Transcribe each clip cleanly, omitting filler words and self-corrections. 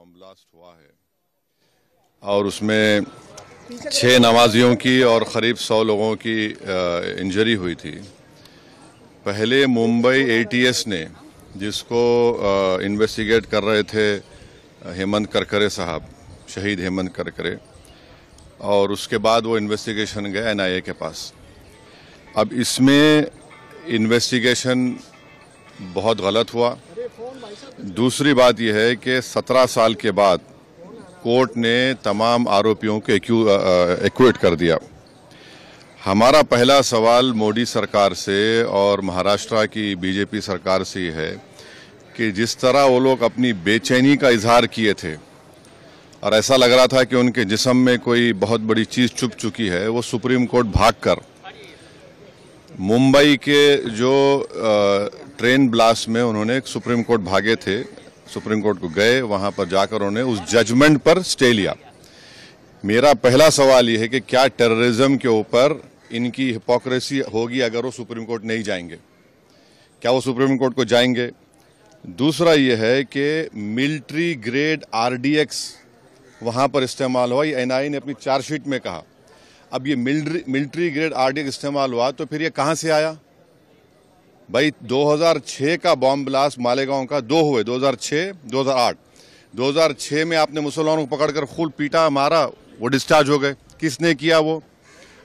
Bomb blast हुआ है और उसमें 6 नमाजियों की और करीब 100 लोगों की इंजरी हुई थी। पहले मुंबई एटीएस ने, जिसको इन्वेस्टिगेट कर रहे थे हेमंत करकरे साहब, शहीद हेमंत करकरे, और उसके बाद वो इन्वेस्टिगेशन गया एनआईए के पास। अब इसमें इन्वेस्टिगेशन बहुत गलत हुआ। दूसरी बात यह है कि 17 साल के बाद कोर्ट ने तमाम आरोपियों को एक्विट कर दिया। हमारा पहला सवाल मोदी सरकार से और महाराष्ट्र की बीजेपी सरकार से है कि जिस तरह वो लोग अपनी बेचैनी का इजहार किए थे और ऐसा लग रहा था कि उनके जिस्म में कोई बहुत बड़ी चीज़ छुप चुकी है, वो सुप्रीम कोर्ट भागकर मुंबई के जो ट्रेन ब्लास्ट में उन्होंने सुप्रीम कोर्ट भागे थे, सुप्रीम कोर्ट को गए, वहां पर जाकर उन्होंने उस जजमेंट पर स्टे लिया। मेरा पहला सवाल ये है कि क्या टेररिज्म के ऊपर इनकी हिपोक्रेसी होगी अगर वो सुप्रीम कोर्ट नहीं जाएंगे? क्या वो सुप्रीम कोर्ट को जाएंगे? दूसरा ये है कि मिलिट्री ग्रेड आरडीएक्स वहां पर इस्तेमाल हुआ, ये एनआईए ने अपनी चार्जशीट में कहा। अब ये मिलिट्री ग्रेड आरडीएक्स इस्तेमाल हुआ तो फिर ये कहां से आया? भाई 2006 का बॉम्ब ब्लास्ट मालेगांव का 2 हुए, 2006, 2008। 2006 में आपने मुसलमानों को पकड़कर खूब पीटा, मारा, वो डिस्चार्ज हो गए। किसने किया वो?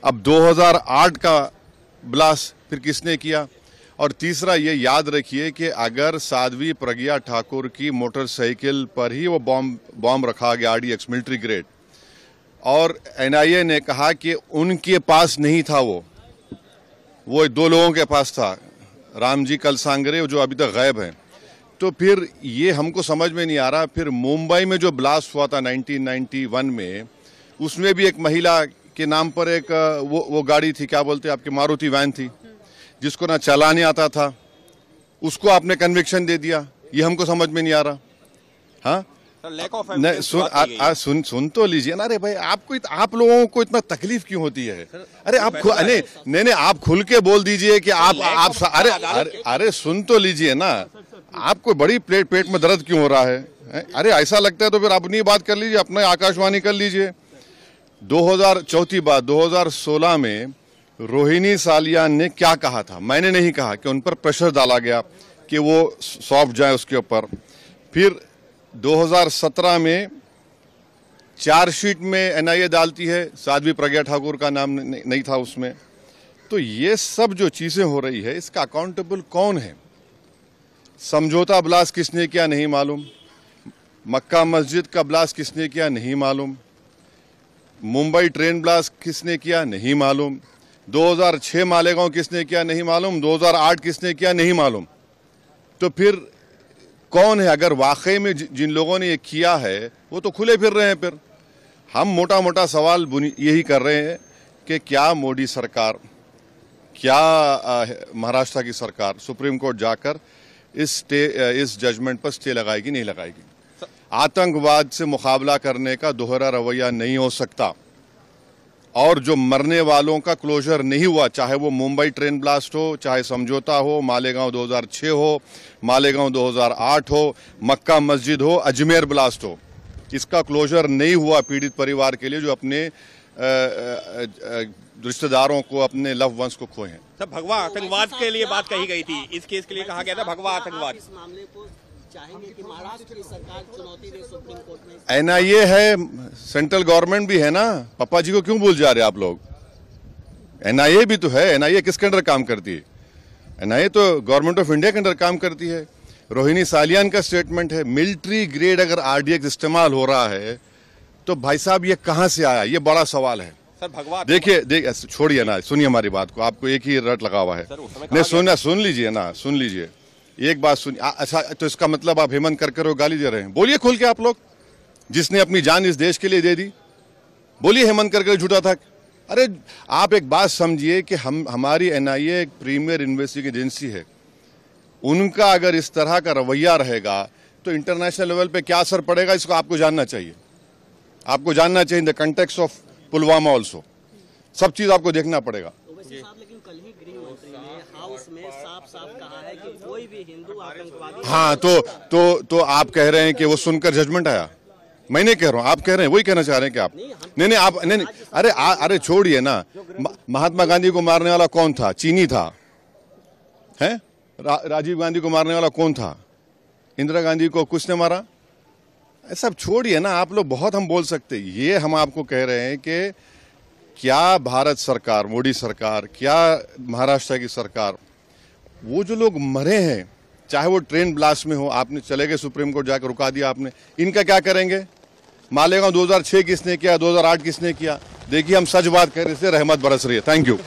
अब 2008 का ब्लास्ट फिर किसने किया? और तीसरा ये याद रखिए कि अगर साध्वी प्रज्ञा ठाकुर की मोटरसाइकिल पर ही वो बॉम्ब रखा गया आरडीएक्स मिलिट्री ग्रेड, और एनआईए ने कहा कि उनके पास नहीं था, वो 2 लोगों के पास था, रामजी कलसांगरे जो अभी तक गायब हैं, तो फिर ये हमको समझ में नहीं आ रहा। फिर मुंबई में जो ब्लास्ट हुआ था 1991 में, उसमें भी एक महिला के नाम पर एक वो गाड़ी थी, क्या बोलते हैं आपकी, मारुति वैन थी, जिसको ना चलाने आता था, उसको आपने कन्विक्शन दे दिया। ये हमको समझ में नहीं आ रहा। हाँ, सुन तो लीजिए ना। अरे भाई, आप लोगों को इतना तकलीफ क्यों होती है? अरे आप नहीं, आप खुल के बोल दीजिए कि आप अरे सुन तो लीजिए ना। आपको बड़ी पेट में दर्द क्यों हो रहा है? अरे ऐसा लगता है तो फिर अपनी बात कर लीजिए, अपना आकाशवाणी कर लीजिए। 2016 में रोहिणी सालियान ने क्या कहा था? मैंने नहीं कहा कि उन पर प्रेशर डाला गया कि वो सॉफ्ट जाए उसके ऊपर। फिर 2017 में चार्जशीट में एनआईए डालती है, साध्वी प्रज्ञा ठाकुर का नाम नहीं था उसमें। तो ये सब जो चीजें हो रही है, इसका अकाउंटेबल कौन है? समझौता ब्लास्ट किसने किया नहीं मालूम, मक्का मस्जिद का ब्लास्ट किसने किया नहीं मालूम, मुंबई ट्रेन ब्लास्ट किसने किया नहीं मालूम, 2006 मालेगांव किसने किया नहीं मालूम, 2008 किसने किया नहीं मालूम। तो फिर कौन है? अगर वाकई में जिन लोगों ने ये किया है वो तो खुले फिर रहे हैं। फिर हम मोटा मोटा सवाल यही कर रहे हैं कि क्या मोदी सरकार, क्या महाराष्ट्र की सरकार सुप्रीम कोर्ट जाकर इस जजमेंट पर स्टे लगाएगी, नहीं लगाएगी? आतंकवाद से मुकाबला करने का दोहरा रवैया नहीं हो सकता, और जो मरने वालों का क्लोजर नहीं हुआ, चाहे वो मुंबई ट्रेन ब्लास्ट हो, चाहे समझौता हो, मालेगांव 2006 हो, मालेगांव 2008 हो, मक्का मस्जिद हो, अजमेर ब्लास्ट हो, इसका क्लोजर नहीं हुआ पीड़ित परिवार के लिए जो अपने रिश्तेदारों को, अपने लव वंस को खोए हैं। सब भगवा आतंकवाद के लिए बात कही गई थी, इस केस के लिए कहा गया था भगवा आतंकवाद। इस मामले को चाहेंगे कि महाराष्ट्र की सरकार चुनौती दे सुप्रीम कोर्ट में? एनआईए है, सेंट्रल गवर्नमेंट भी है ना। पापा जी को क्यों भूल जा रहे आप लोग? एनआईए भी तो है। एनआईए किसके अंडर काम करती है? एनआईए तो गवर्नमेंट ऑफ इंडिया के अंडर काम करती है। रोहिणी सालियान का स्टेटमेंट है, मिलिट्री ग्रेड अगर आरडीएक्स इस्तेमाल हो रहा है तो भाई साहब ये कहां से आया? ये बड़ा सवाल है। सर भगवा देखिए छोड़िए ना, सुनिए हमारी बात को, आपको एक ही रट लगा हुआ है। नहीं, सुन लीजिए ना, सुन लीजिए एक बात सुनिए। अच्छा, तो इसका मतलब आप हेमंत करकरे को गाली दे रहे हैं? बोलिए खुल के आप लोग, जिसने अपनी जान इस देश के लिए दे दी, बोलिए हेमंत करकरे झूठा था। अरे आप एक बात समझिए कि हमारी एनआईए एक प्रीमियर इन्वेस्टिगेटिव एजेंसी है, उनका अगर इस तरह का रवैया रहेगा तो इंटरनेशनल लेवल पे क्या असर पड़ेगा, इसको आपको जानना चाहिए। आपको जानना चाहिए in the context of Pulwama also, सब चीज आपको देखना पड़ेगा। लेकिन कल ही गृह मंत्री ने हाउस में साफ कहा है कि कोई भी हिंदू आतंकवादी। हाँ, तो आप कह रहे हैं कि वो सुनकर जजमेंट आया? मैं नहीं कह रहा हूं, आप कह रहे हैं, वही कहना चाह रहे हैं कि आप नहीं आप नहीं अरे छोड़िए ना। महात्मा गांधी को मारने वाला कौन था? चीनी था, है? राजीव गांधी को मारने वाला कौन था? इंदिरा गांधी को कुछ ने मारा? सब छोड़िए ना, आप लोग बहुत हम बोल सकते। ये हम आपको कह रहे हैं कि क्या भारत सरकार, मोदी सरकार, क्या महाराष्ट्र की सरकार, वो जो लोग मरे हैं, चाहे वो ट्रेन ब्लास्ट में हो, आपने चले गए सुप्रीम कोर्ट जाकर रुका दिया आपने, इनका क्या करेंगे? मालेगांव 2006 किसने किया, 2008 किसने किया? देखिए हम सच बात कर रहे थे, रहमत बरस रही है। Thank you.